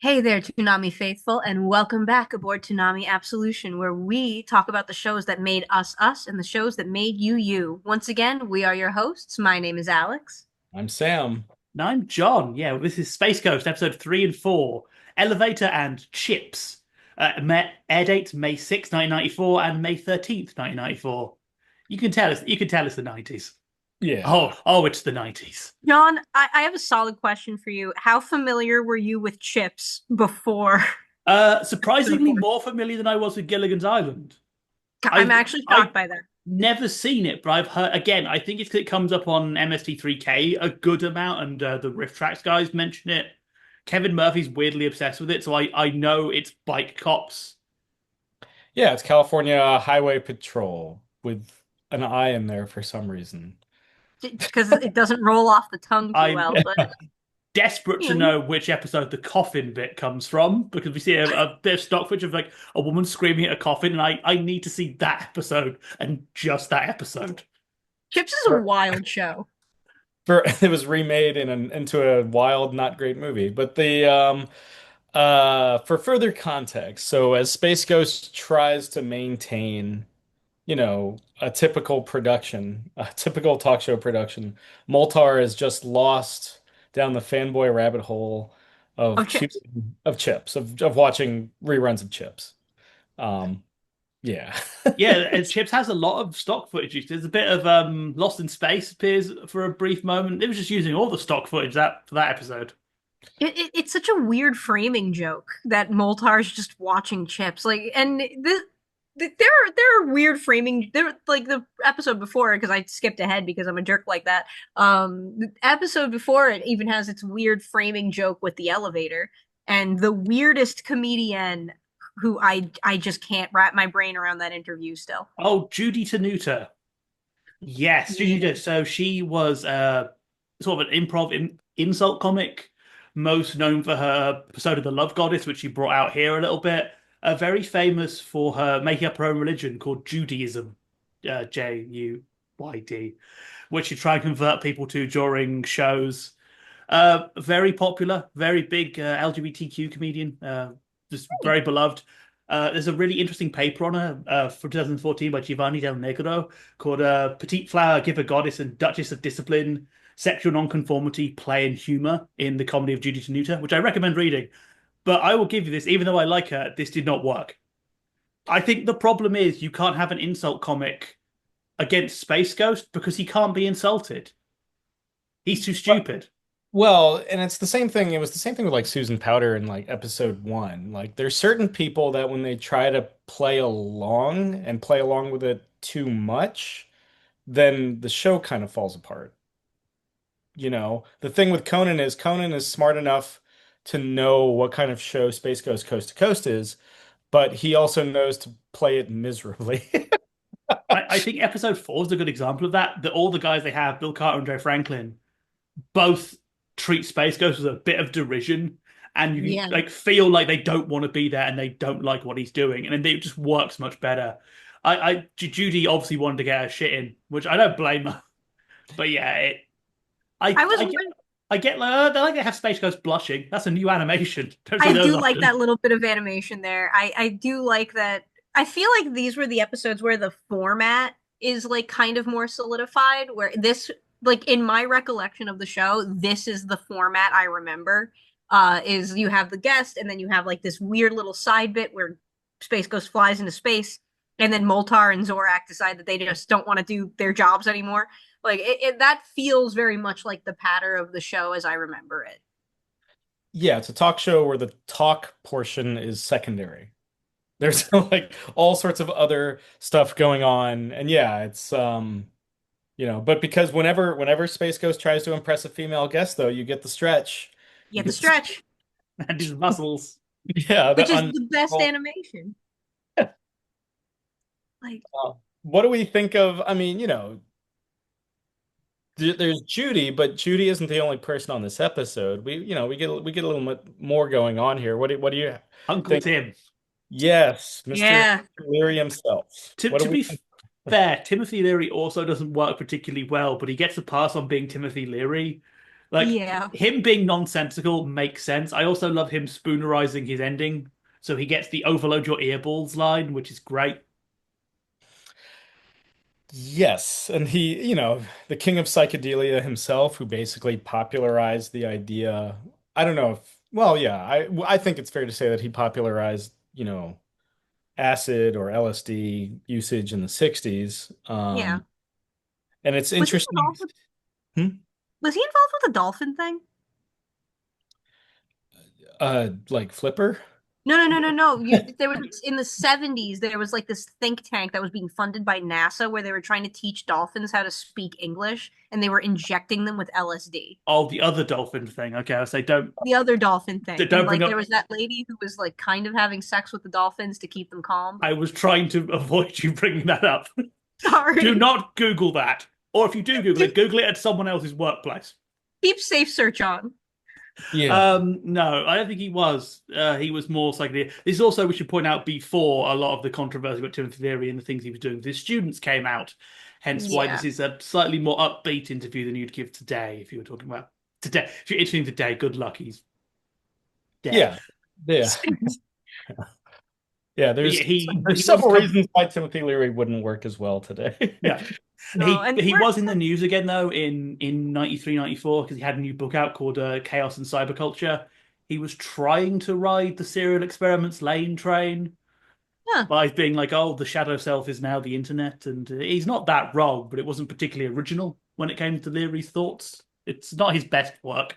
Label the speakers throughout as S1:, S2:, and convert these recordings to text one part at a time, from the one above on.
S1: Hey there, Toonami faithful, and welcome back aboard Toonami Absolution, where we talk about the shows that made us us and the shows that made you you. Once again, we are your hosts. My name is Alex.
S2: I'm Sam.
S3: And I'm John. Yeah, well, this is Space Ghost, episode 3 and 4, Elevator and Chips. Air dates May 6th, 1994 and May 13th, 1994. You can tell it's the 90s.
S2: Yeah.
S3: Oh, it's the 90s.
S1: John, I have a solid question for you. How familiar were you with Chips before episode
S3: Surprisingly
S1: four?
S3: more familiar than I was with Gilligan's Island.
S1: I'm
S3: I've
S1: actually
S3: I've
S1: shocked by that.
S3: never seen it, but I've heard again. I think it's 'cause it comes up on MST3K a good amount, and the Riff Tracks guys mention it. Kevin Murphy's weirdly obsessed with it, so I know it's bike cops.
S2: Yeah, it's California Highway Patrol with an I in there for some reason.
S1: Because it doesn't roll off the tongue too
S3: I'm
S1: well, but
S3: desperate to
S1: you know,
S3: know which episode the coffin bit comes from because we see a bit of stock footage of like a woman screaming at a coffin, and I need to see that episode and just that episode.
S1: Chips is a
S2: For,
S1: wild show.
S2: it was remade into a wild, not great movie. But the for further context, so as Space Ghost tries to maintain, a typical production, a typical talk show production, Moltar is just lost down the fanboy rabbit hole
S1: Of
S2: of
S1: Chips.
S2: choosing of chips, of watching reruns of chips. Um, yeah.
S3: Yeah, and Chips has a lot of stock footage. There's a bit of Lost in Space appears for a brief moment. It was just using all the stock footage that for that episode.
S1: It's such a weird framing joke that Moltar's just watching Chips. There are weird framing. There like the episode before because I skipped ahead because I'm a jerk like that. The episode before it even has its weird framing joke with the elevator and the weirdest comedian who I just can't wrap my brain around that interview still.
S3: Oh, Judy Tenuta. Yes, Judy
S1: Yeah.
S3: Tenuta. So she was sort of an improv insult comic, most known for her episode of The Love Goddess, which she brought out here a little bit. Very famous for her making up her own religion called Judaism, Juyd, which she tried to convert people to during shows. Very popular, very big LGBTQ comedian, just very beloved. There's a really interesting paper on her from 2014 by Giovanni Del Negro called Petite Flower, Giver Goddess, and Duchess of Discipline, Sexual Nonconformity, Play, and Humor in the Comedy of Judy Tenuta, which I recommend reading. But I will give you this, even though I like her, this did not work. I think the problem is you can't have an insult comic against Space Ghost because he can't be insulted. He's too stupid.
S2: Well, and it's the same thing. It was the same thing with like Susan Powder in like episode one. Like there's certain people that when they try to play along with it too much, then the show kind of falls apart. The thing with Conan is smart enough to know what kind of show Space Ghost Coast to Coast is, but he also knows to play it miserably.
S3: I think episode 4 is a good example of that. That all the guys they have, Bill Carter and Joe Franklin, both treat Space Ghost with a bit of derision, and you can
S1: Yeah.
S3: like feel like they don't want to be there and they don't like what he's doing, and then it just works much better. Judy obviously wanted to get her shit in, which I don't blame her. But yeah, I
S1: I was
S3: I get I get like they like to have Space Ghost blushing. That's a new animation. Don't see
S1: I
S3: those
S1: do like
S3: often.
S1: that little bit of animation there. I do like that. I feel like these were the episodes where the format is like kind of more solidified, where this like in my recollection of the show, this is the format I remember. Is you have the guest and then you have like this weird little side bit where Space Ghost flies into space and then Moltar and Zorak decide that they just don't want to do their jobs anymore. Like that feels very much like the pattern of the show as I remember it.
S2: Yeah, it's a talk show where the talk portion is secondary. There's like all sorts of other stuff going on. And yeah, it's but because whenever Space Ghost tries to impress a female guest though, you get the stretch.
S1: You
S2: You
S1: get the
S2: get the,
S1: stretch,
S3: And his muscles.
S2: yeah,
S1: which
S2: the
S1: is the best
S2: well,
S1: animation. Like,
S2: what do we think of? I mean, there's Judy, but Judy isn't the only person on this episode. We get a little bit more going on here. What do you
S3: Uncle
S2: think?
S3: Tim.
S2: Yes, Mr.
S1: yeah,
S2: Leary himself.
S3: To,
S2: What do
S3: to
S2: we
S3: be
S2: think?
S3: fair, Timothy Leary also doesn't work particularly well, but he gets a pass on being Timothy Leary Like
S1: Yeah.
S3: him being nonsensical makes sense. I also love him spoonerizing his ending. So he gets the overload your earballs line, which is great.
S2: Yes, and he, the king of psychedelia himself, who basically popularized the idea. I don't know if, well, yeah, I think it's fair to say that he popularized, acid or LSD usage in the 60s.
S1: Yeah.
S2: And it's
S1: Was he
S2: interesting.
S1: involved with
S2: Hmm?
S1: was he involved with the dolphin thing?
S2: Like Flipper?
S1: No, no, no, no, no. There was in the 70s, there was like this think tank that was being funded by NASA where they were trying to teach dolphins how to speak English and they were injecting them with LSD.
S3: Oh, the other dolphin thing. Okay, I'll say
S1: The other dolphin thing. And
S3: don't bring
S1: like there
S3: up.
S1: was that lady who was like kind of having sex with the dolphins to keep them calm.
S3: I was trying to avoid you bringing that up. Do
S1: Sorry.
S3: not Google that. Or if you do
S1: Keep,
S3: Google it at someone else's workplace.
S1: keep safe search on.
S2: Yeah.
S3: No, I don't think he was. He was more psychedelic. This is also, we should point out, before a lot of the controversy about Timothy Leary and the things he was doing with his students came out. Hence why this
S1: Yeah.
S3: is a slightly more upbeat interview than you'd give today if you were talking about today. If you're interviewing today, good luck, he's dead.
S2: Yeah. Yeah. Yeah,
S3: But
S2: there's
S3: yeah,
S2: there's
S3: he was
S2: several reasons why Timothy Leary wouldn't work as well today.
S3: yeah.
S1: No, and
S3: He was in the news again though in 93, 94 because he had a new book out called Chaos and Cyberculture. He was trying to ride the serial experiments lane train
S1: huh.
S3: by being like, "Oh, the shadow self is now the internet," and he's not that wrong, but it wasn't particularly original when it came to Leary's thoughts. It's not his best work.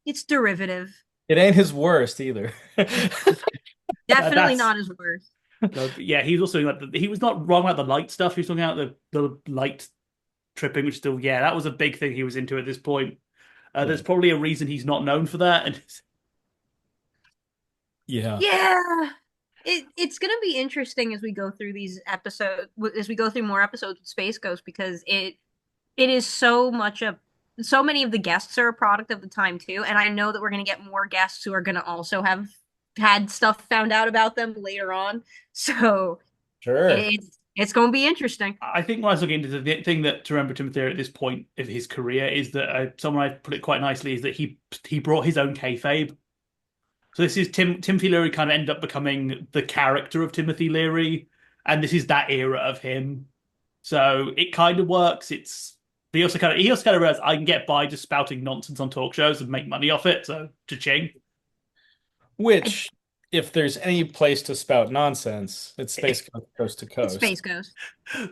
S1: It's derivative.
S2: It ain't his worst either.
S1: Definitely
S3: That's
S1: not his worst.
S3: yeah. He was also like he was not wrong about the light stuff. He was talking about the light tripping, which still yeah, that was a big thing he was into at this point.
S2: Yeah.
S3: There's probably a reason he's not known for that, and
S2: Yeah.
S1: Yeah. It's gonna be interesting as we go through these episodes, as we go through more episodes with Space Ghost, because it is so many of the guests are a product of the time too, and I know that we're gonna get more guests who are gonna also have had stuff found out about them later on. So
S2: Sure.
S1: it's gonna be interesting.
S3: I think when I was looking into the thing that to remember Timothy at this point of his career is that someone I put it quite nicely is that he brought his own kayfabe. So this is Timothy Leary kind of ended up becoming the character of Timothy Leary, and this is that era of him. So it kind of works. It's he also kind of realized I can get by just spouting nonsense on talk shows and make money off it. So cha-ching.
S1: I,
S2: Which, if there's any place to spout nonsense, it's Space Coast to
S1: it's
S2: Coast.
S1: Space Ghost.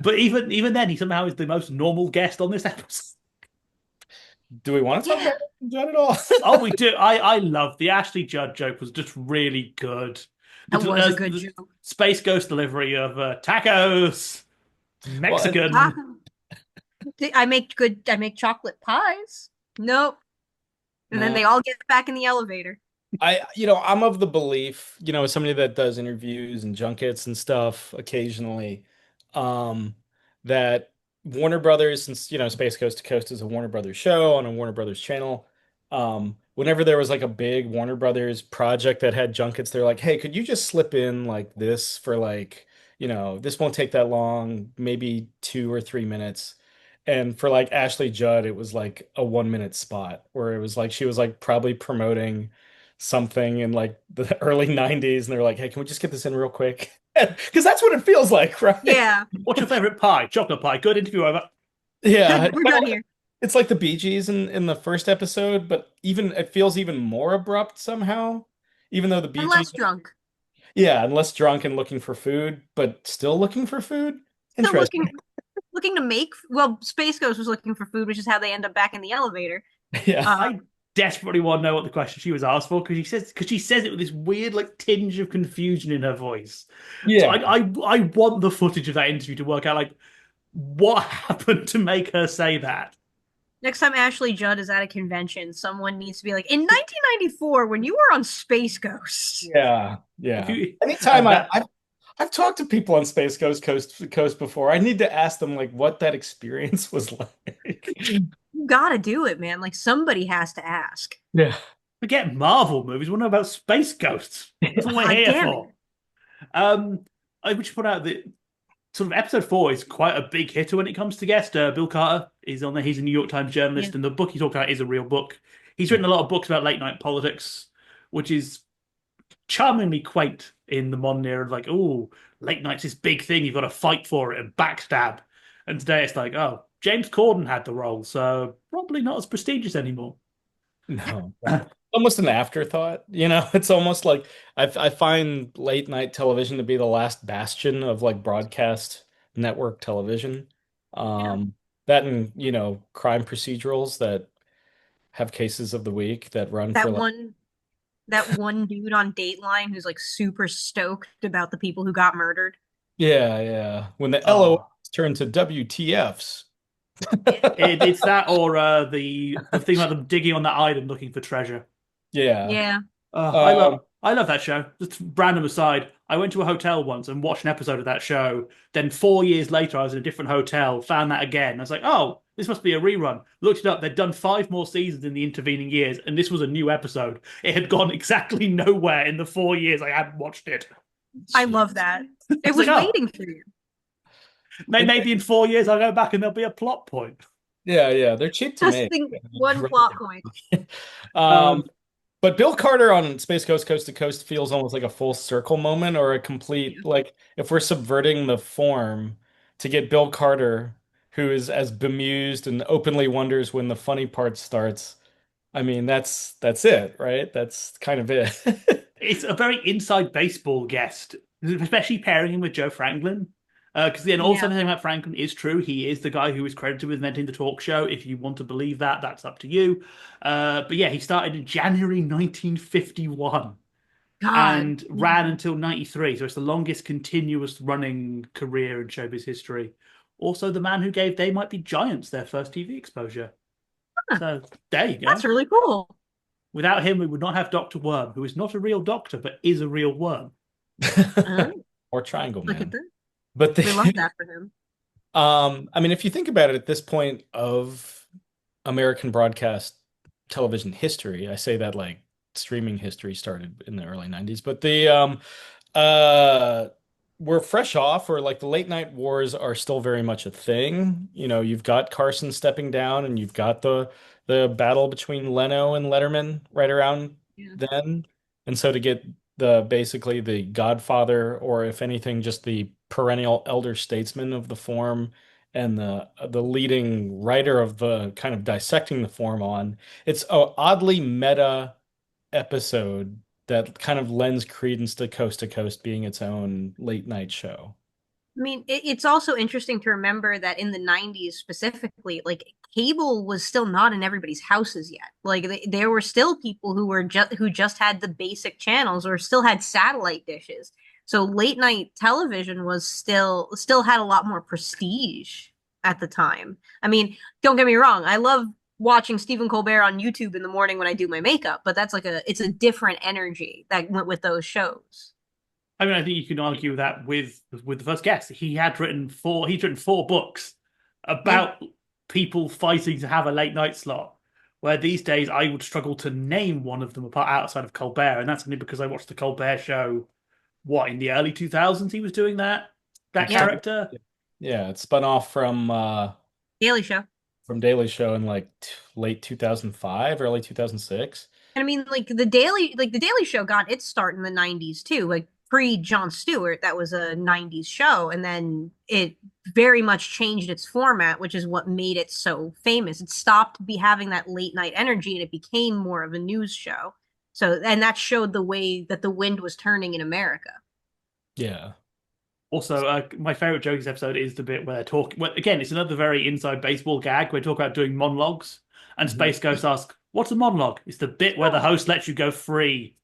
S3: But even then, he somehow is the most normal guest on this episode.
S2: Do we want to talk
S1: Yeah,
S2: about that at all?
S3: Oh, we do. I love the Ashley Judd joke was just really good.
S1: that was a good
S3: The
S1: joke.
S3: Space Ghost delivery of tacos,
S2: Well,
S3: Mexican.
S1: I make chocolate pies. Nope. And then
S2: no.
S1: they all get back in the elevator.
S2: I'm of the belief, as somebody that does interviews and junkets and stuff occasionally, um, that Warner Brothers, since, Space Coast to Coast is a Warner Brothers show on a Warner Brothers channel, whenever there was like a big Warner Brothers project that had junkets, they're like, hey, could you just slip in like this for like, this won't take that long, maybe 2 or 3 minutes. And for like Ashley Judd, it was like a 1 minute spot where it was like she was like probably promoting something in like the early 90s and they're like, hey, can we just get this in real quick? Because that's what it feels like, right?
S1: Yeah.
S3: What's your favorite pie? Chocolate pie. Good interview over.
S2: Yeah.
S1: We're done here.
S2: It's like the Bee Gees in the first episode, but even it feels even more abrupt somehow. Even though the Bee
S1: I'm
S2: Gees,
S1: less drunk.
S2: yeah, and less drunk and looking for food, but still looking for food.
S1: Still
S2: Interesting.
S1: looking to make well, Space Ghost was looking for food, which is how they end up back in the elevator.
S2: Yeah.
S1: Uh,
S3: I desperately want to know what the question she was asked for because she says it with this weird like tinge of confusion in her voice. So
S2: Yeah.
S3: I want the footage of that interview to work out like what happened to make her say that.
S1: Next time Ashley Judd is at a convention, someone needs to be like, in 1994, when you were on Space Ghost.
S2: Yeah.
S3: If
S2: Yeah.
S3: you
S2: Anytime
S3: that
S2: I've talked to people on Space Coast to Coast before. I need to ask them like what that experience was like.
S1: You gotta do it, man. Like somebody has to ask.
S2: Yeah.
S3: forget Marvel movies, we know about space ghosts. That's what we're
S1: God
S3: here
S1: damn it.
S3: for. I would just put out that sort of episode 4 is quite a big hitter when it comes to guest. Bill Carter is on there. He's a New York Times
S1: Yeah.
S3: journalist, and the book he talked about is a real book. He's written a lot of books about late night politics, which is charmingly quaint in the modern era of like, oh, late night's this big thing, you've got to fight for it and backstab. And today it's like, oh, James Corden had the role, so probably not as prestigious anymore.
S2: No, almost an afterthought. It's almost like I find late night television to be the last bastion of like broadcast network television.
S1: Yeah.
S2: That and crime procedurals that have cases of the week that run for
S1: That
S2: like
S1: one that one dude on Dateline who's like super stoked about the people who got murdered.
S2: yeah, when the LOS
S3: Oh,
S2: turn to WTFs.
S1: Yeah.
S3: it's that or the thing about them digging on that island looking for treasure.
S2: Yeah.
S1: Yeah.
S2: Um,
S3: I love that show. Just random aside, I went to a hotel once and watched an episode of that show. Then 4 years later, I was in a different hotel, found that again. I was like, oh, this must be a rerun. Looked it up. They'd done 5 more seasons in the intervening years, and this was a new episode. It had gone exactly nowhere in the 4 years I hadn't watched it.
S1: I love that. It
S3: It's
S1: was
S3: like, oh,
S1: waiting for you.
S3: maybe in 4 years I'll go back and there'll be a plot point.
S2: yeah, they're cheap to make.
S1: Testing one plot point.
S2: Um,
S3: Um,
S2: But Bill Carter on Space Ghost Coast to Coast feels almost like a full circle moment or a complete, like, if we're subverting the form to get Bill Carter, who is as bemused and openly wonders when the funny part starts. I mean, that's it, right? That's kind of it.
S3: it's a very inside baseball guest, especially pairing him with Joe Franklin. Because then also
S1: Yeah.
S3: the thing about Franklin is true. He is the guy who is credited with inventing the talk show. If you want to believe that, that's up to you. But yeah, he started in January 1951
S1: God.
S3: and ran until 93. So it's the longest continuous running career in showbiz history. Also, the man who gave They Might Be Giants their first TV exposure.
S1: Huh.
S3: So there you go.
S1: That's really cool.
S3: Without him, we would not have Dr. Worm, who is not a real doctor, but is a real worm.
S1: Oh,
S2: Or Triangle
S1: look at
S2: Man.
S1: that.
S2: But
S1: We love
S2: the
S1: that for him.
S2: I mean, if you think about it at this point of American broadcast television history, I say that like streaming history started in the early 90s, but the uh we're fresh off or like the late night wars are still very much a thing. You've got Carson stepping down and you've got the battle between Leno and Letterman right around
S1: Yeah.
S2: then. And so to get the basically the godfather, or if anything, just the perennial elder statesman of the form and the leading writer of the kind of dissecting the form on, it's a oddly meta episode that kind of lends credence to Coast being its own late night show.
S1: I mean, it's also interesting to remember that in the 90s specifically, like cable was still not in everybody's houses yet. Like there were still people who just had the basic channels or still had satellite dishes. So late night television was still had a lot more prestige at the time. I mean, don't get me wrong, I love watching Stephen Colbert on YouTube in the morning when I do my makeup, but that's like it's a different energy that went with those shows.
S3: I mean, I think you can argue that with the first guest, he's written 4 books
S1: Yeah.
S3: about people fighting to have a late night slot. Where these days I would struggle to name one of them apart outside of Colbert, and that's only because I watched the Colbert show. What, in the early 2000s he was doing that
S1: Yeah.
S3: character?
S2: Yeah, it spun off
S1: Daily Show.
S2: from Daily Show in like late 2005, early 2006.
S1: And I mean, like the Daily Show got its start in the 90s too, like pre Jon Stewart, that was a 90s show. And then it very much changed its format, which is what made it so famous. It stopped be having that late night energy and it became more of a news show. So, and that showed the way that the wind was turning in America.
S2: Yeah.
S3: Also, my favorite joke this episode is the bit where they're talking. Well, again, it's another very inside baseball gag where they talk about doing monologues, and
S2: Mhm.
S3: Space Ghost asks, "What's a monologue?" It's the bit where the host lets you go free,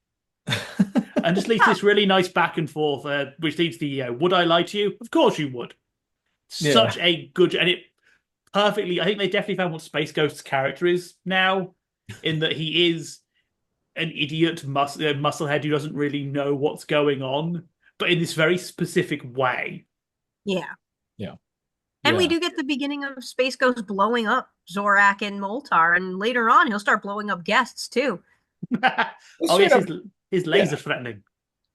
S3: and just leads this really nice back and forth, which leads the "Would I lie to you? Of course you would."
S2: Yeah.
S3: Such a good, and it perfectly. I think they definitely found what Space Ghost's character is now, in that he is an idiot musclehead who doesn't really know what's going on, but in this very specific way.
S1: Yeah.
S2: Yeah.
S1: And we
S2: Yeah.
S1: do get the beginning of Space Ghost blowing up Zorak and Moltar, and later on he'll start blowing up guests too.
S3: Oh
S2: Straight
S3: yes,
S2: up,
S3: his
S2: yeah.
S3: laser threatening.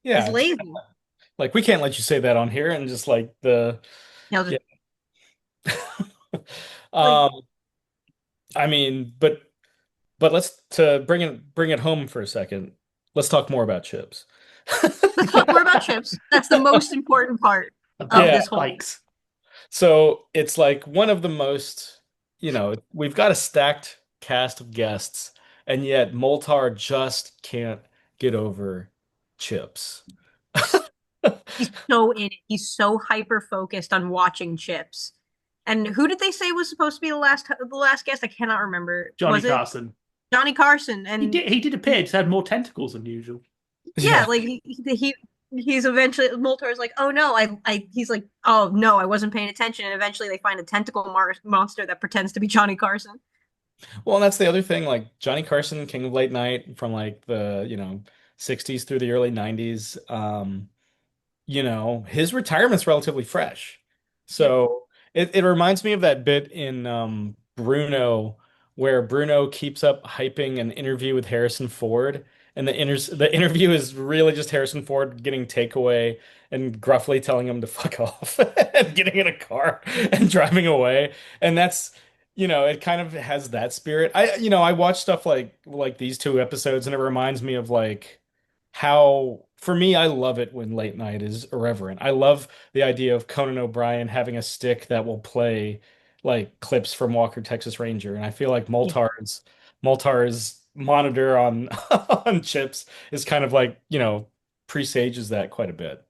S1: He's
S2: Yeah.
S1: lazy.
S2: Like we can't let you say that on here and just like the
S1: You know, just
S2: yeah.
S1: like
S2: Um, I mean, but let's to bring it home for a second. Let's talk more about chips.
S1: let's talk more about chips. That's the most important part of
S2: Yeah.
S3: About
S1: this whole.
S3: bikes.
S2: So it's like one of the most, we've got a stacked cast of guests, and yet Moltar just can't get over chips.
S1: He's so in it. He's so hyper focused on watching chips. And who did they say was supposed to be the last guest? I cannot remember.
S3: Johnny
S1: Was it
S3: Carson.
S1: Johnny Carson? And
S3: He did appear, just had more tentacles than usual.
S1: yeah,
S2: Yeah.
S1: like he's eventually Moltar's like, oh no, he's like, oh no, I wasn't paying attention. And eventually they find a tentacle monster that pretends to be Johnny Carson.
S2: Well, and that's the other thing, like Johnny Carson, King of Late Night from like the, 60s through the early 90s. His retirement's relatively fresh.
S1: Yeah,
S2: So it reminds me of that bit in Bruno where Bruno keeps up hyping an interview with Harrison Ford, and the interview is really just Harrison Ford getting takeaway and gruffly telling him to fuck off and getting in a car and driving away. And that's it kind of has that spirit. I watch stuff like these two episodes, and it reminds me of like how for me I love it when late night is irreverent. I love the idea of Conan O'Brien having a stick that will play like clips from Walker Texas Ranger, and I feel like
S1: yeah.
S2: Moltar's monitor on on chips is kind of like presages that quite a bit.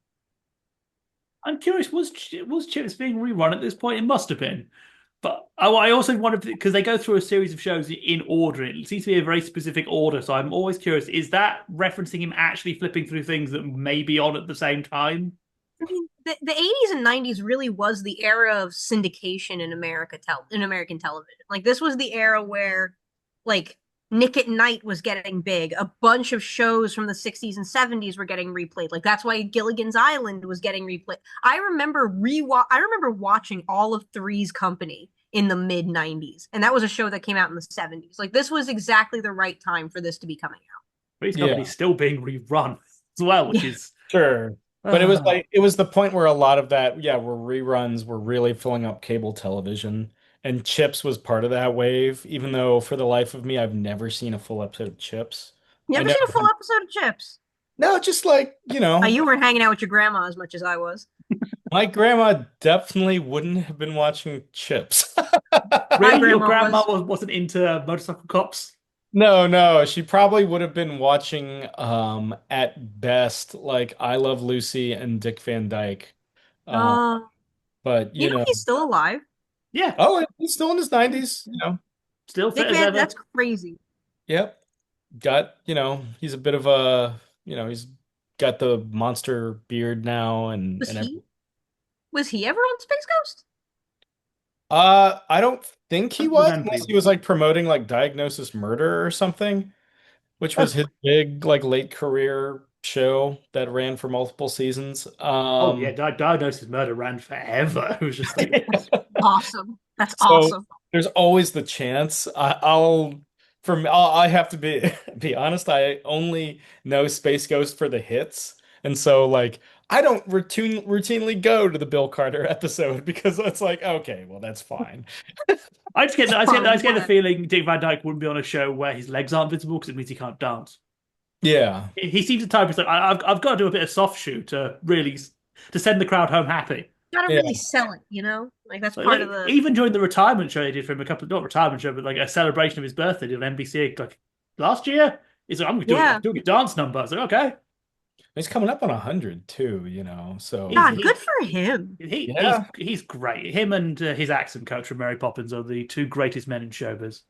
S3: I'm curious, was Chips being rerun at this point? It must have been. But I also wonder because they go through a series of shows in order. It seems to be a very specific order. So I'm always curious, is that referencing him actually flipping through things that may be on at the same time?
S1: I mean, the 80s and 90s really was the era of syndication in American television. Like this was the era where like Nick at Night was getting big. A bunch of shows from the 60s and 70s were getting replayed. Like that's why Gilligan's Island was getting replayed. I remember watching all of Three's Company in the mid 90s. And that was a show that came out in the 70s. Like this was exactly the right time for this to be coming
S3: Three's
S2: Yeah,
S3: Company's still being rerun as well, which
S1: out.
S3: is
S2: sure. But
S3: uh,
S2: it was the point where a lot of that, yeah, where reruns were really filling up cable television. And Chips was part of that wave, even though for the life of me, I've never seen a full episode of Chips.
S1: You
S2: I
S1: ever
S2: never
S1: seen a full episode of Chips?
S2: No, just like,
S1: You weren't hanging out with your grandma as much as I was.
S2: my grandma definitely wouldn't have been watching Chips.
S1: My
S3: really your
S1: grandma
S3: grandma
S1: was.
S3: wasn't into motorcycle cops.
S2: No, no, she probably would have been watching at best like I Love Lucy and Dick Van Dyke. Uh,
S1: Uh,
S2: but
S1: he's still alive.
S3: Yeah,
S2: oh, he's still in his 90s,
S3: still fit
S1: Dick
S3: as
S1: Van,
S3: ever.
S1: that's crazy.
S2: Yep. Got, he's a bit of a, he's got the monster beard now
S1: Was
S2: and
S1: he? Was he ever on Space Ghost?
S2: I don't think
S3: I
S2: he
S3: don't
S2: was
S3: remember
S2: unless
S3: you.
S2: he was like promoting like Diagnosis Murder or something, which was
S3: Oh,
S2: his big like late career show that ran for multiple seasons.
S3: oh yeah, Diagnosis Murder ran forever. It was just like
S1: That's awesome. That's
S2: So
S1: awesome.
S2: there's always the chance. I have to be be honest. I only know Space Ghost for the hits, and so like I don't routinely go to the Bill Carter episode because it's like okay, well that's fine.
S3: I
S1: Fine,
S3: just get the
S1: whatever.
S3: feeling Dick Van Dyke wouldn't be on a show where his legs aren't visible because it means he can't dance.
S2: Yeah,
S3: He seems the type who's like, I've got to do a bit of soft shoe to really to send the crowd home happy.
S1: Gotta
S2: yeah,
S1: really sell it, you know? Like that's part of
S3: Like
S1: the.
S3: even during the retirement show they did for him, a couple not retirement show, but like a celebration of his birthday on NBC like last year. He's like, I'm
S1: Yeah.
S3: doing a dance number. I was like, okay.
S2: he's coming up on 100 too. So
S3: He's
S1: God, good for him.
S2: yeah.
S3: he's great. Him and his accent coach from Mary Poppins are the two greatest men in showbiz.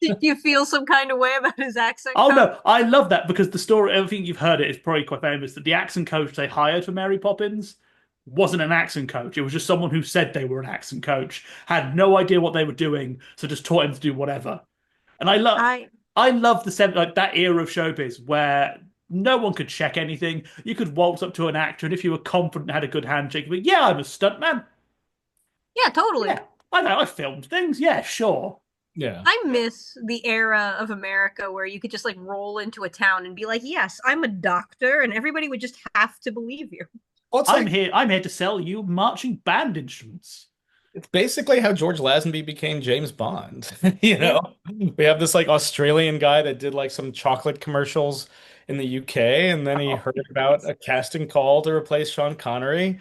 S1: Did you feel some kind of way about his accent
S3: Oh
S1: coach?
S3: no, I love that because the story, I think you've heard it, is probably quite famous that the accent coach they hired for Mary Poppins wasn't an accent coach. It was just someone who said they were an accent coach, had no idea what they were doing, so just taught him to do whatever. And
S1: I
S3: I love the like that era of showbiz where no one could check anything. You could waltz up to an actor, and if you were confident and had a good handshake, you'd be, yeah, I'm a stuntman.
S1: yeah, totally.
S3: Yeah, I know, I filmed things. Yeah, sure.
S2: Yeah.
S1: I miss the era of America where you could just like roll into a town and be like, "Yes, I'm a doctor," and everybody would just have to believe you.
S2: Well, it's like
S3: I'm here to sell you marching band instruments.
S2: it's basically how George Lazenby became James Bond. You
S1: Yeah.
S2: know, we have this like Australian guy that did like some chocolate commercials in the UK, and then he
S3: Oh,
S2: heard about a casting call to replace Sean Connery,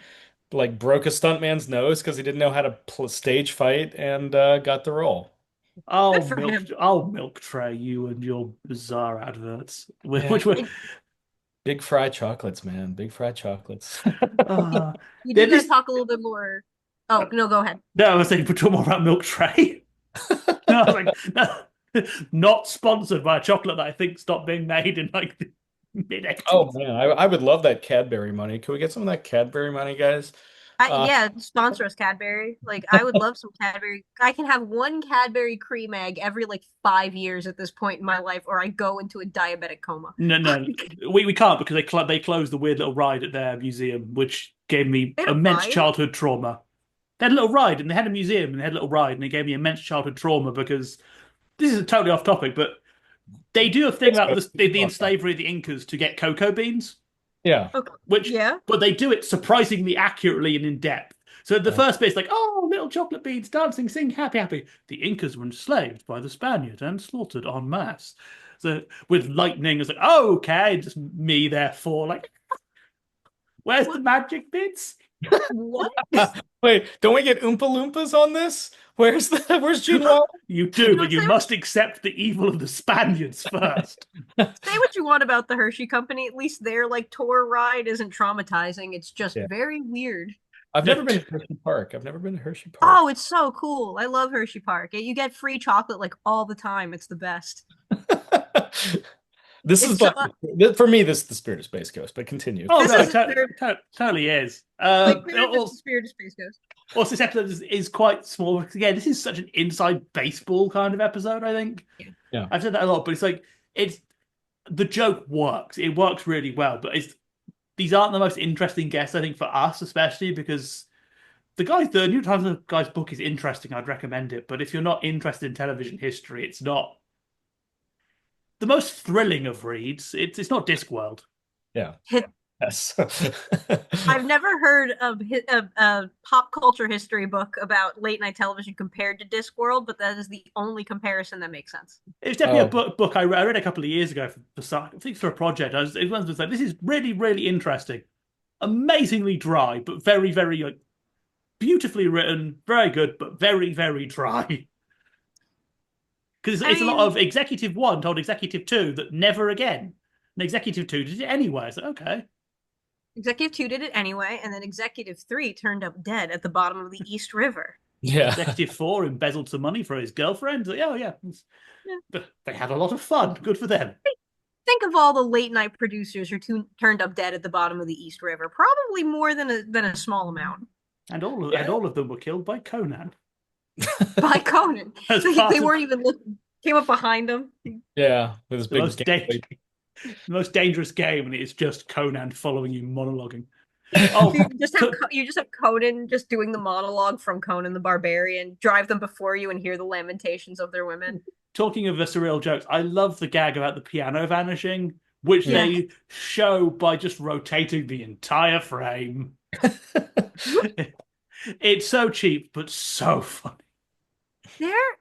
S2: like broke a stuntman's nose because he didn't know how to stage fight, and got the role.
S1: Good for him.
S3: I'll milk tray you and your bizarre adverts,
S2: Yeah,
S3: which were
S2: big fried chocolates, man, big fried chocolates.
S3: uh,
S1: We
S3: they're
S1: do got to
S3: this.
S1: talk a little bit more. Oh, no, go ahead.
S3: No, I was saying, but talk more about milk tray. No, I was like, no, not sponsored by a chocolate that I think stopped being made in like the mid
S2: Oh
S3: 80s.
S2: man, I would love that Cadbury money. Can we get some of that Cadbury money, guys? Uh,
S1: Yeah, sponsor us, Cadbury. Like, I would love some Cadbury. I can have one Cadbury cream egg every like 5 years at this point in my life, or I go into a diabetic coma.
S3: No, we can't because they closed the weird little ride at their museum, which gave me
S1: They don't
S3: immense
S1: ride.
S3: childhood trauma. They had a little ride and they had a museum and they had a little ride and it gave me immense childhood trauma because this is totally off topic, but they do a thing
S2: let's
S3: about
S2: go.
S3: the enslavery of the Incas to get cocoa beans,
S2: Yeah.
S1: Okay.
S3: which
S1: Yeah.
S3: but they do it surprisingly accurately and in depth. So the
S2: Yeah.
S3: first bit's like, oh, little chocolate beans dancing, sing, happy, happy. The Incas were enslaved by the Spaniards and slaughtered en masse. So with lightning, it's like, oh, okay, just me therefore, like, where's the
S1: What?
S3: magic bits?
S1: What?
S2: Wait, don't we get Oompa Loompas on this? Where's Gene Wilder?
S3: You
S1: You
S3: do,
S1: know,
S3: but you must accept the evil of the Spaniards first.
S1: say what you want about the Hershey Company. At least their like tour ride isn't traumatizing. It's just
S2: Yeah.
S1: very weird.
S2: I've never been to Hershey Park. I've never been to Hershey Park.
S1: Oh, it's so cool. I love Hershey Park. You get free chocolate like all the time. It's the best.
S2: This
S1: It's
S2: is
S1: so,
S2: like for me, this is the spirit of Space Ghost, but continue.
S3: Oh
S1: this
S3: no,
S1: is
S3: it
S1: the spirit,
S3: totally is.
S1: like very much the spirit of Space Ghost.
S3: Also, this episode is quite small because again, this is such an inside baseball kind of episode. I think
S1: Yeah.
S2: Yeah.
S3: I've said that a lot, but it's like it's the joke works. It works really well, but it's these aren't the most interesting guests. I think for us, especially because the New Times guy's book is interesting. I'd recommend it, but if you're not interested in television history, it's not the most thrilling of reads. It's not Discworld.
S2: Yeah. Yes.
S1: I've never heard of a pop culture history book about late night television compared to Discworld, but that is the only comparison that makes sense.
S3: It's definitely a
S2: Oh,
S3: book I read a couple of years ago I think for a project. It was like, this is really, really interesting. Amazingly dry, but very, very like beautifully written, very good, but very, very dry. Because
S1: I
S3: it's a lot
S1: mean,
S3: of Executive One told Executive Two that never again. And Executive Two did it anyway. So okay.
S1: Executive 2 did it anyway, and then Executive 3 turned up dead at the bottom of the East River.
S2: yeah.
S3: Executive Four embezzled some money for his girlfriend. Like, oh yeah.
S1: Yeah.
S3: But they had a lot of fun. Good for them.
S1: Think of all the late night producers who turned up dead at the bottom of the East River. Probably more than a small amount.
S3: And all of them were killed by Conan.
S1: By Conan.
S3: As
S1: They,
S3: part
S1: they
S3: of
S1: weren't even looking. Came up behind him.
S2: Yeah. With his
S3: the
S2: big
S3: most da- the most dangerous game, and it's just Conan following you monologuing. Oh,
S1: You just have Conan just doing the monologue from Conan the Barbarian. Drive them before you and hear the lamentations of their women.
S3: talking of the surreal jokes, I love the gag about the piano vanishing, which
S1: Yeah.
S3: they show by just rotating the entire frame. It's so cheap, but so funny.
S1: There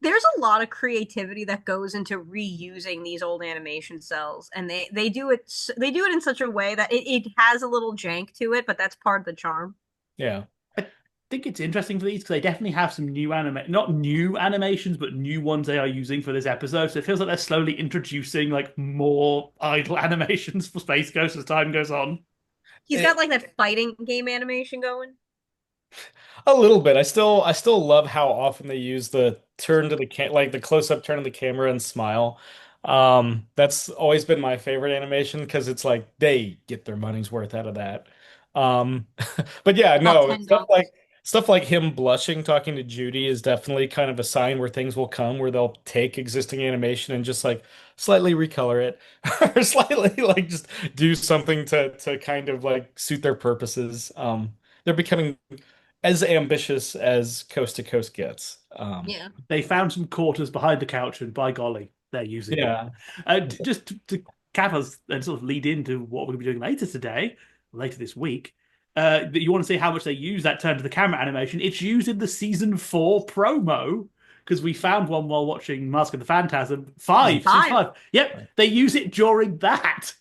S1: there's a lot of creativity that goes into reusing these old animation cells, and they do it in such a way that it has a little jank to it, but that's part of the charm.
S2: Yeah.
S3: I think it's interesting for these because they definitely have some not new animations, but new ones they are using for this episode. So it feels like they're slowly introducing like more idle animations for Space Ghost as time goes on.
S1: He's
S2: It,
S1: got like that fighting game animation going.
S2: a little bit. I still love how often they use the turn to the like the close up turn of the camera and smile. That's always been my favorite animation because it's like they get their money's worth out of that. Um, but yeah,
S1: About
S2: no,
S1: $10.
S2: stuff like him blushing talking to Judy is definitely kind of a sign where things will come where they'll take existing animation and just like slightly recolor it or slightly like just do something to kind of like suit their purposes. They're becoming as ambitious as Coast to Coast gets.
S1: Yeah.
S3: They found some quarters behind the couch, and by golly, they're using them.
S2: Yeah.
S3: Just to cap us and sort of lead into what we're going to be doing later today, later this week. That you want to see how much they use that turn to the camera animation. It's used in the season 4 promo because we found one while watching Mask of the Phantasm.
S2: Season
S3: Season
S1: Five.
S3: 5. Yep, they use it during that.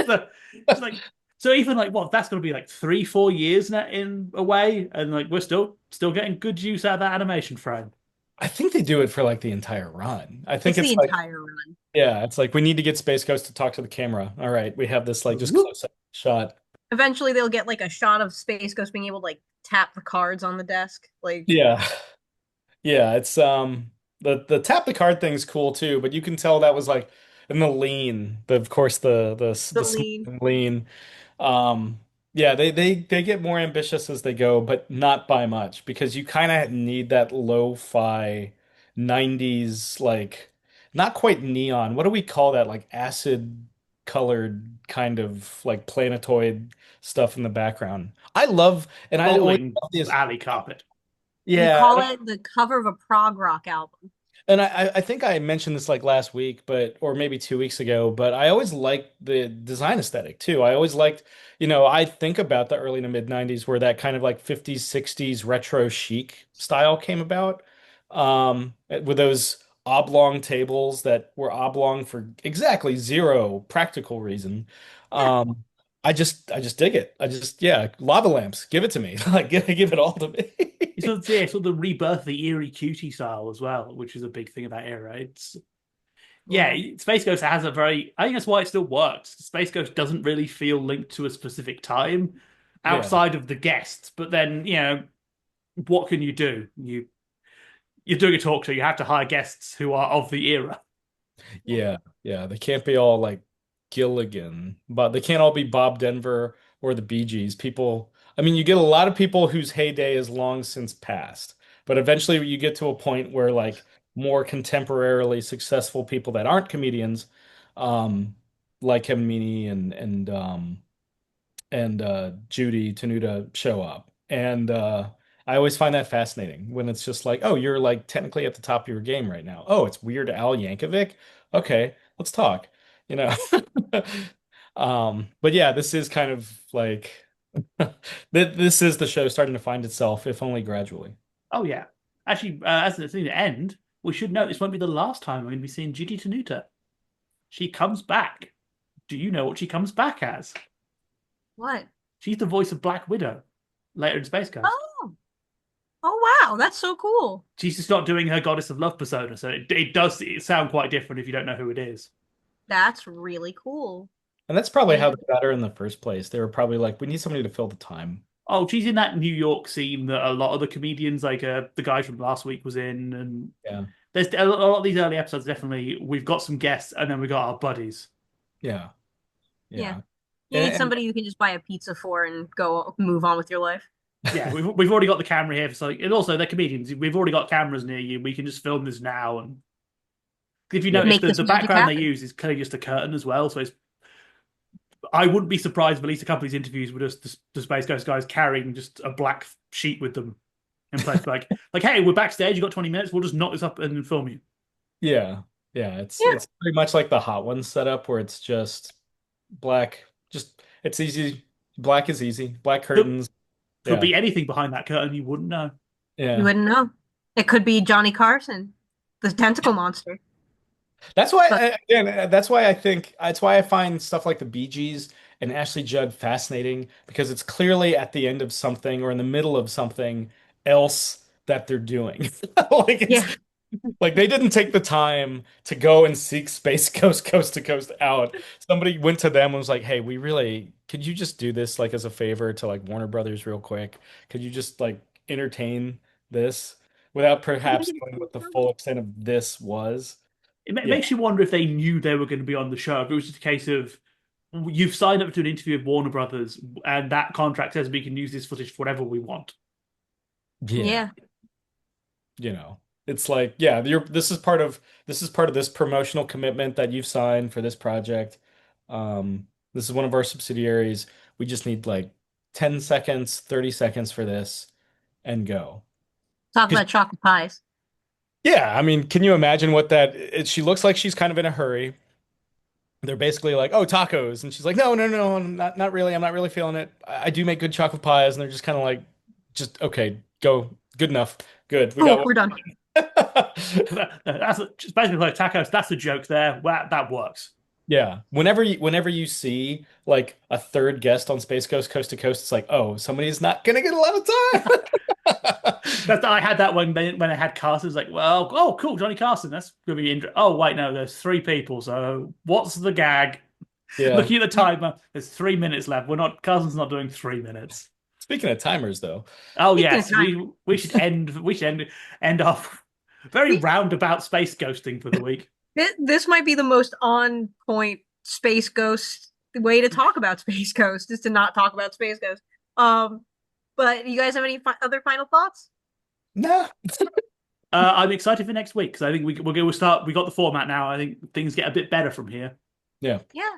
S3: So it's like, so even like what that's going to be like 3-4 years now in a way, and like we're still getting good use out of that animation frame.
S2: I think they do it for like the entire run. I think
S1: It's the
S2: it's like,
S1: entire run.
S2: yeah, it's like we need to get Space Ghost to talk to the camera. All right, we have this like just
S3: Whoop.
S2: close up shot.
S1: Eventually they'll get like a shot of Space Ghost being able to like tap the cards on the desk. Like
S2: Yeah. Yeah, it's the tap the card thing's cool too, but you can tell that was like in the lean, of course
S1: the
S2: the smooth
S1: lean.
S2: and lean. Um yeah, they get more ambitious as they go, but not by much because you kind of need that lo-fi 90s like not quite neon. What do we call that? Like acid colored kind of like planetoid stuff in the background. I love and I always
S3: Bowling
S2: love this.
S3: alley carpet.
S1: We
S2: Yeah,
S1: call it the cover of a prog rock album.
S2: and I think I mentioned this like last week, but or maybe 2 weeks ago, but I always liked the design aesthetic too. I always liked, I think about the early to mid 90s where that kind of like 50s, 60s retro chic style came about. With those oblong tables that were oblong for exactly zero practical reason.
S1: Yeah.
S2: Um, I just dig it. Yeah, lava lamps, give it to me. Like give it all to me.
S3: It's sort of, yeah, sort of the rebirth of the eerie cutie style as well, which is a big thing of that era. It's yeah,
S1: Yeah.
S3: Space Ghost has a very. I think that's why it still works. Space Ghost doesn't really feel linked to a specific time
S2: Yeah.
S3: outside of the guests. But then what can you do? You're doing a talk show. You have to hire guests who are of the era.
S2: Yeah, yeah, they can't be all like Gilligan, but they can't all be Bob Denver or the Bee Gees. People, I mean, you get a lot of people whose heyday is long since past, but eventually you get to a point where like more contemporarily successful people that aren't comedians, um, like Kevin Meaney and Judy Tenuta show up. And I always find that fascinating when it's just like, oh, you're like technically at the top of your game right now. Oh, it's Weird Al Yankovic. Okay, let's talk. You know. But yeah, this is kind of like this is the show starting to find itself, if only gradually.
S3: Oh yeah. Actually, as the thing to end, we should note this won't be the last time we're going to be seeing Judy Tenuta. She comes back. Do you know what she comes back as?
S1: What?
S3: She's the voice of Black Widow later in Space Ghost.
S1: Oh. Oh wow, that's so cool.
S3: She's just not doing her Goddess of Love persona, so it does sound quite different if you don't know who it is.
S1: That's really cool.
S2: And that's probably how
S1: And
S2: they got her in the first place. They were probably like, we need somebody to fill the time.
S3: Oh, she's in that New York scene that a lot of the comedians, like the guy from last week, was in, and
S2: Yeah.
S3: there's a lot of these early episodes. Definitely, we've got some guests, and then we got our buddies.
S2: Yeah.
S1: yeah,
S2: Yeah.
S1: you need
S2: And
S1: somebody you can just buy a pizza for and go move on with your life.
S3: Yeah, we've already got the camera here, so and also they're comedians. We've already got cameras near you. We can just film this now, and if you
S2: yeah.
S3: notice,
S1: Make
S3: the
S1: this
S3: the
S1: magic
S3: background they
S1: happen.
S3: use is clearly just a curtain as well. So I wouldn't be surprised if at least a couple of these interviews with just the Space Ghost guys carrying just a black sheet with them in place, like hey, we're backstage. You got 20 minutes. We'll just knock this up and film you.
S2: Yeah. Yeah. It's
S1: Yeah.
S2: it's pretty much like the Hot Ones setup where it's just black. Just it's easy. Black is easy. Black
S3: Could,
S2: curtains.
S3: could
S2: Yeah.
S3: be anything behind that curtain. You wouldn't know.
S1: You
S2: Yeah.
S1: wouldn't know. It could be Johnny Carson, the tentacle monster.
S2: That's why
S1: But
S2: again, that's why I find stuff like the Bee Gees and Ashley Judd fascinating because it's clearly at the end of something or in the middle of something else that they're doing. Like it's
S1: yeah,
S2: like they didn't take the time to go and seek Space Ghost coast to coast out. Somebody went to them and was like, "Hey, could you just do this like as a favor to like Warner Brothers real quick? Could you just like entertain this without perhaps knowing what the full extent of this was?"
S3: It
S2: Yeah.
S3: makes you wonder if they knew they were going to be on the show. If it was just a case of you've signed up to an interview with Warner Brothers, and that contract says we can use this footage for whatever we want.
S2: Yeah.
S1: yeah.
S2: It's like, yeah, this is part of this promotional commitment that you've signed for this project. This is one of our subsidiaries. We just need like 10 seconds, 30 seconds for this and go.
S1: Talk
S2: Because
S1: about chocolate pies.
S2: Yeah, I mean, can you imagine what that she looks like she's kind of in a hurry. They're basically like, "Oh, tacos." And she's like, "No, no, no, not really. I'm not really feeling it. I do make good chocolate pies." And they're just kind of like, "Just okay, go. Good enough. Good. We got
S1: Cool,
S2: one."
S1: we're done.
S3: That's just basically like tacos. That's the joke there. That works.
S2: Yeah. Whenever you see like a third guest on Space Ghost Coast to Coast, it's like, "Oh, somebody's not gonna get a lot of time."
S3: I had that when I had Carson. It's like, well, oh, cool, Johnny Carson. That's gonna be interesting. Oh, wait, no, there's three people. So what's the gag?
S2: Yeah.
S3: Looking at the timer, there's 3 minutes left. We're not. Carson's not doing 3 minutes.
S2: Speaking of timers, though,
S3: Oh
S1: Speaking of
S3: yes,
S1: time,
S3: we should end off very
S1: we
S3: roundabout space ghosting for the week.
S1: this might be the most on point Space Ghost way to talk about Space Ghost is to not talk about Space Ghost. Um, but you guys have any other final thoughts?
S2: nah.
S3: I'm excited for next week because I think we'll start. We got the format now. I think things get a bit better from here.
S2: Yeah.
S1: Yeah,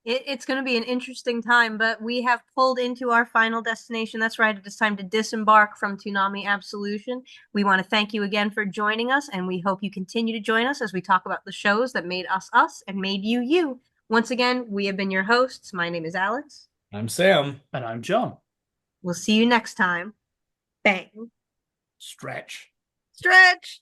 S1: it's going to be an interesting time, but we have pulled into our final destination. That's right. It is time to disembark from Toonami Absolution. We want to thank you again for joining us, and we hope you continue to join us as we talk about the shows that made us us and made you you. Once again, we have been your hosts. My name is Alyx.
S2: I'm Sam.
S3: And I'm John.
S1: We'll see you next time. Bang.
S3: Stretch.
S1: Stretch.